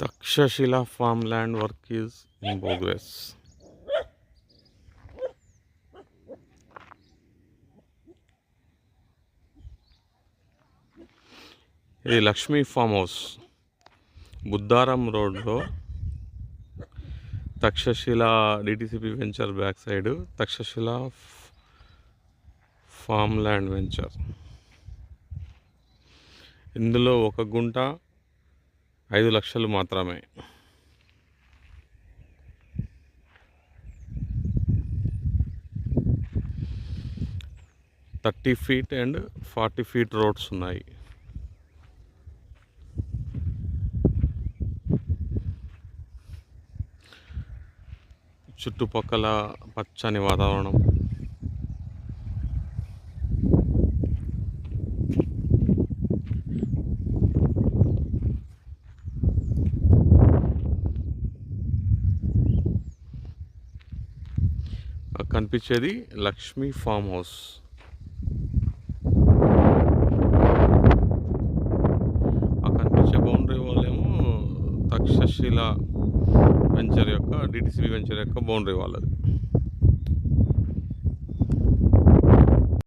Takshashila farmland work is in progress. ఇది Lakshmi farm house Buddaram రోడ్లో Takshashila DTCP venture back side Takshashila farm land venture. ఇందులో ఒక గుంట 5 లక్షలు మాత్రమే. Thirty feet and 40 feet roads ఉన్నాయి. చుట్టుపక్కల పచ్చని వాతావరణం. కనిపించేది లక్ష్మీ ఫామ్ హౌస్. ఆ కనిపించే బౌండరీ వాళ్ళేమో తక్షశిల వెంచర్ యొక్క డిటిసిబి వెంచర్ యొక్క బౌండరీ వాళ్ళది.